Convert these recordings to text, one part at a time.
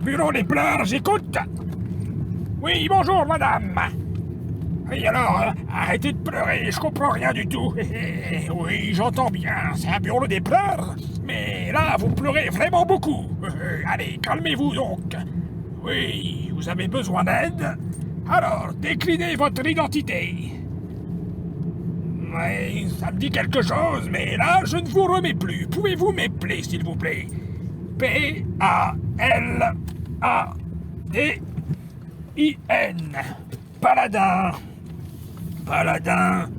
bureau des pleurs, j'écoute. Oui, bonjour, madame. Oui, alors, arrêtez de pleurer, je comprends rien du tout. Oui, j'entends bien, c'est un bureau des pleurs. Mais là, vous pleurez vraiment beaucoup. Allez, calmez-vous donc. Oui, vous avez besoin d'aide? Alors, déclinez votre identité. Oui, ça me dit quelque chose, mais là, je ne vous remets plus. Pouvez-vous m'épeler, s'il vous plaît? Paladin. Paladin. Paladin.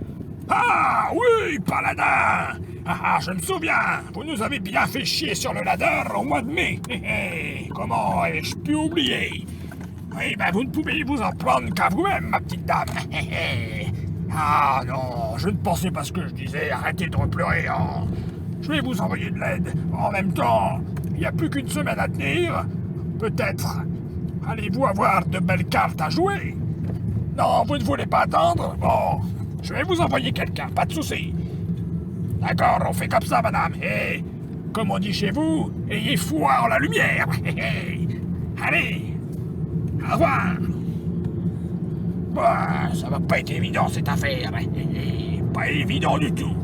Ah oui, Paladin. Je me souviens. Vous nous avez bien fait chier sur le ladder au mois de mai. Comment ai-je pu oublier? Oui, ben vous ne pouvez vous en prendre qu'à vous-même, ma petite dame. Ah non, je ne pensais pas ce que je disais. Arrêtez de pleurer. Hein. Je vais vous envoyer de l'aide. En même temps, il n'y a plus qu'une semaine à tenir. Peut-être allez-vous avoir de belles cartes à jouer? Non, vous ne voulez pas attendre? Bon, je vais vous envoyer quelqu'un, pas de souci. D'accord, on fait comme ça, madame. Et, comme on dit chez vous, ayez foi en la lumière. Allez, au revoir. Bah, ça va pas être évident, cette affaire. Pas évident du tout.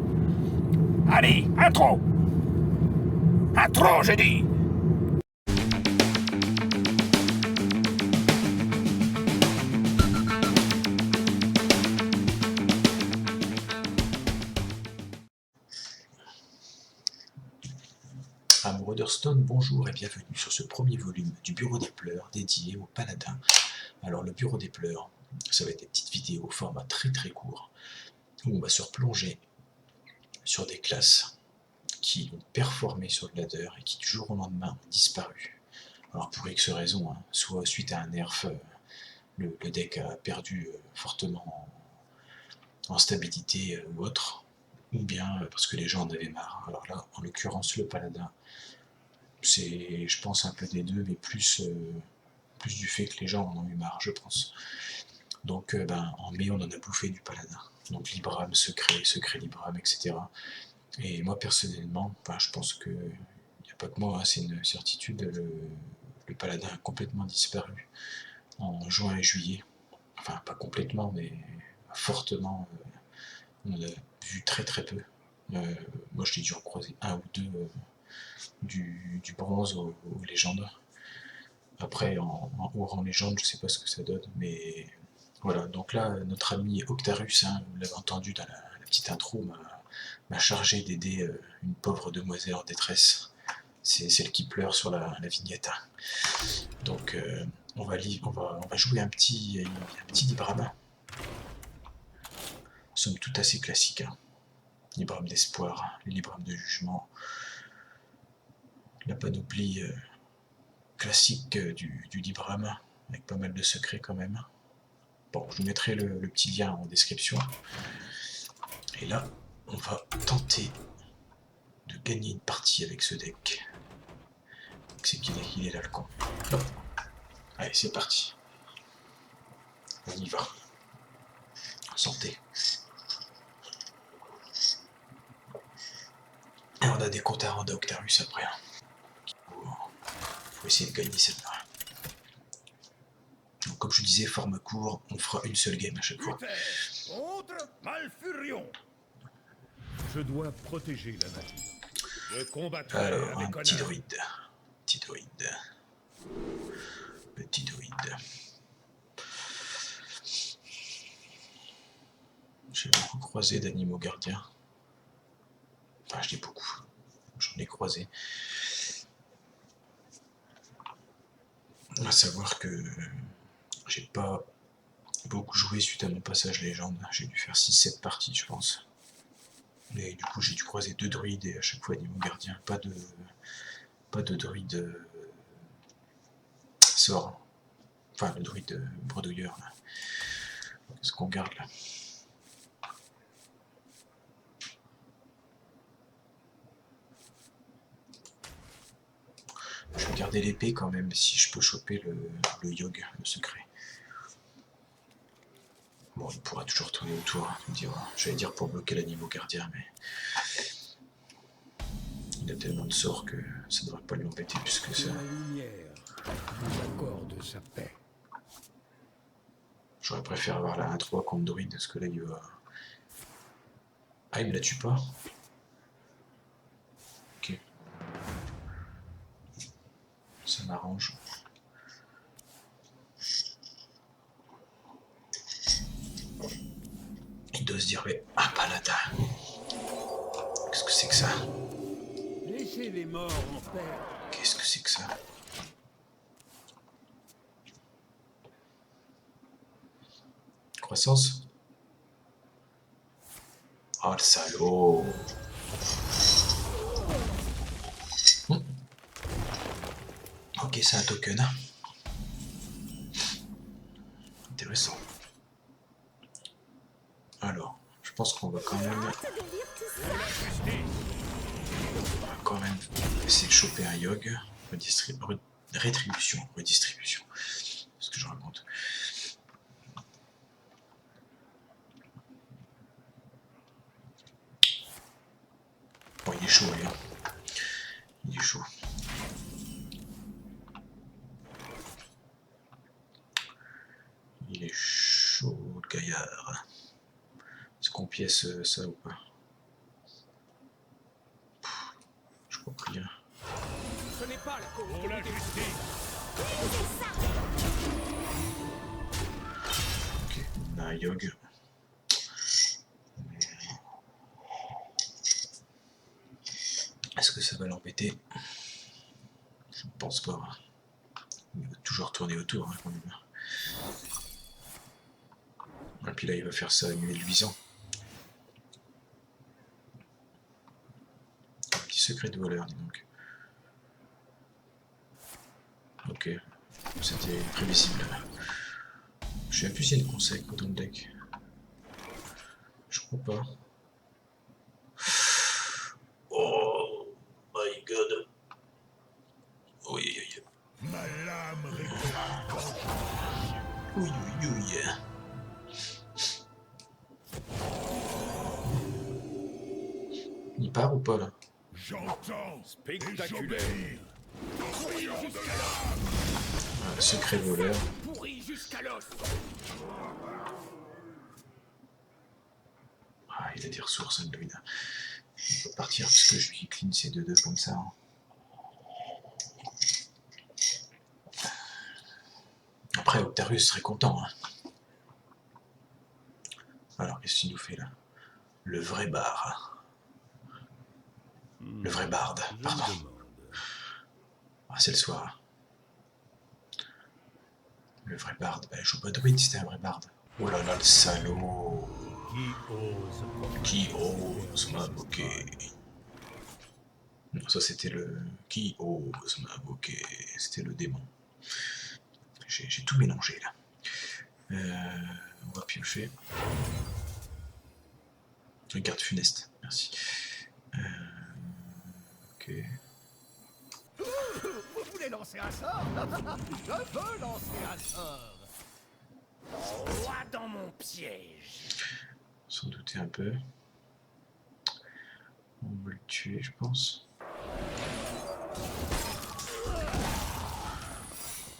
Allez, intro. Intro, j'ai dit. Amoureux d'Hearthstone, bonjour et bienvenue sur ce premier volume du Bureau des Pleurs dédié aux paladins. Alors le Bureau des Pleurs, ça va être des petites vidéos au format très très court où on va se replonger sur des classes qui ont performé sur le ladder et qui du jour au lendemain ont disparu. Alors pour X raisons, soit suite à un nerf, le deck a perdu fortement en stabilité ou autre, ou bien parce que les gens en avaient marre. Alors là, en l'occurrence, le paladin, c'est, je pense, un peu des deux, mais plus du fait que les gens en ont eu marre, je pense. Donc en mai, on en a bouffé du paladin. Donc Libram, secret Libram, etc. Et moi, personnellement, je pense que il n'y a pas que moi, c'est une certitude, le paladin a complètement disparu en juin et juillet. Enfin, pas complètement, mais fortement. On en a vu très très peu. Moi, je l'ai dû en croiser un ou deux du bronze aux légendes. Après, en haut rang légende, je sais pas ce que ça donne, mais voilà. Donc là, notre ami Octarus, vous l'avez entendu dans la petite intro, m'a chargé d'aider une pauvre demoiselle en détresse. C'est celle qui pleure sur la vignette. Donc, on va jouer un petit Libram. Somme toute assez classique. Libram d'espoir, Libram de jugement, la panoplie classique du Libram, avec pas mal de secrets quand même. Bon, je vous mettrai le petit lien en description. Et là, on va tenter de gagner une partie avec ce deck. C'est qu'il est là le con. Hop. Allez, c'est parti. On y va. Santé. Et on a des comptes à rendre à Octarus après. Faut essayer de gagner celle-là. Donc, comme je disais, format court, on fera une seule game à chaque fois. Contre Malfurion. Je dois protéger la nature. Je combattrai alors, avec un petit honneur. druide. Petit druide. J'ai beaucoup croisé d'animaux gardiens. Enfin, je dis beaucoup. J'en ai croisé. À savoir que j'ai pas beaucoup joué suite à mon passage légende. J'ai dû faire 6-7 parties, je pense. Et du coup, j'ai dû croiser 2 druides et à chaque fois animaux gardiens. Pas de druide sort. Enfin, le druide bredouilleur. Là. Ce qu'on garde là. Je vais garder l'épée quand même si je peux choper le yog, le secret. Bon, il pourra toujours tourner autour, j'allais dire pour bloquer l'animal gardien, mais il a tellement de sorts que ça ne devrait pas lui embêter plus que ça. La lumière nous accorde sa paix. J'aurais préféré avoir la 1-3 contre druide, parce que là il va... Ah, il me la tue pas. Ok. Ça m'arrange. Il doit se dire, mais un paladin. Qu'est-ce que c'est que ça? Laissez les morts en paix. Qu'est-ce que c'est que ça? Croissance? Oh le salaud! Ok, c'est un token. Intéressant. Alors, je pense qu'on va quand même... essayer de choper un yog. Rétribution. Redistribution. C'est ce que je raconte. Bon, il est chaud, lui. Il est chaud. Il est chaud, le gaillard. Est-ce qu'on pièce ça ou pas? Je crois que rien. Ce n'est pas la cause pour la justice. Ok, on a un yog. Est-ce que ça va l'embêter? Je ne pense pas. Il va toujours tourner autour, hein, quand même. Et puis là, il va faire ça annuel luisant. Un petit secret de voleur, dis donc. Ok, c'était prévisible. Je sais plus s'il y a une conseil dans le deck. Je crois pas. Oh my god. Oui, oui, Ma lame récolte. oui, oui, oui. Il part ou pas là? J'entends. Spectaculaire. Secret voleur. Pourri jusqu'à l'os. Ah, il a des ressources, hein, lui. Il peut partir parce que je lui clean ces 2-2 comme ça. Hein. Après, Octarius serait content. Hein. Alors, qu'est-ce qu'il nous fait là? Le vrai bar. Le vrai barde, pardon. Ah, c'est le soir. Le vrai barde. Ben, je joue pas druide, c'était un vrai barde. Oh là là, le salaud. Qui ose m'invoquer? Non, ça c'était le... Qui ose m'invoquer? C'était le démon. J'ai tout mélangé là. On va piocher. Garde funeste, merci. Ok. Vous voulez lancer un sort? Je peux lancer un sort. Roi dans mon piège. Sans douter un peu. On va le tuer, je pense. On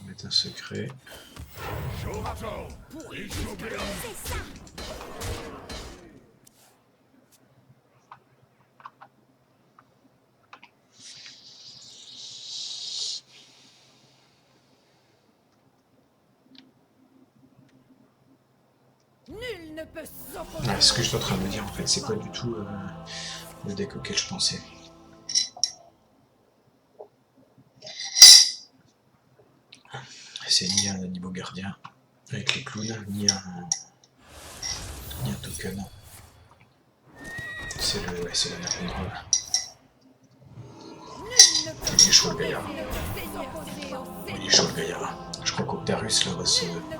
va mettre un secret. J'entends. Pourri jusqu'à l'os. C'est ça. Nul ne peut s'opposer. Ouais, ce que je suis en train de me dire en fait, c'est pas du tout le deck auquel je pensais. C'est ni un niveau gardien avec les clowns, ni un token. C'est le Napendrol. Nul ne peut Il est chaud le gaillard. s'opposer au Il est chaud le gaillard. Je crois qu'Octarius là va se... Nul ne peut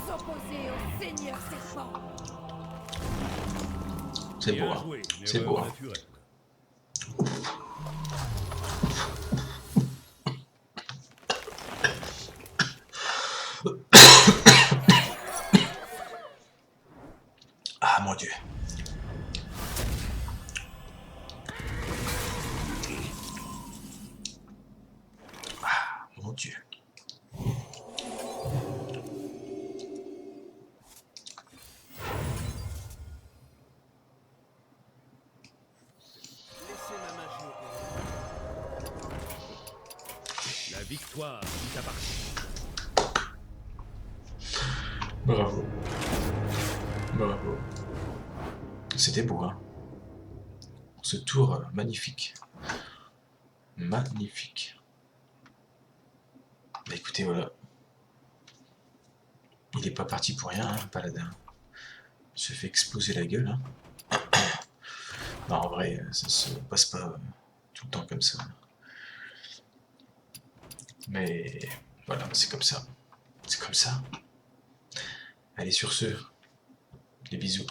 s'opposer au Seigneur Serpent. C'est beau, hein. C'est beau, hein. Ah mon dieu. Ah mon dieu. victoire nous appartient. Bravo. Bravo. C'était beau, hein. Ce tour magnifique. Magnifique. Bah écoutez, voilà. Il n'est pas parti pour rien, hein, le paladin. Il se fait exploser la gueule. Hein. Non, en vrai, ça se passe pas tout le temps comme ça. Mais voilà, c'est comme ça. C'est comme ça. Allez, sur ce, des bisous.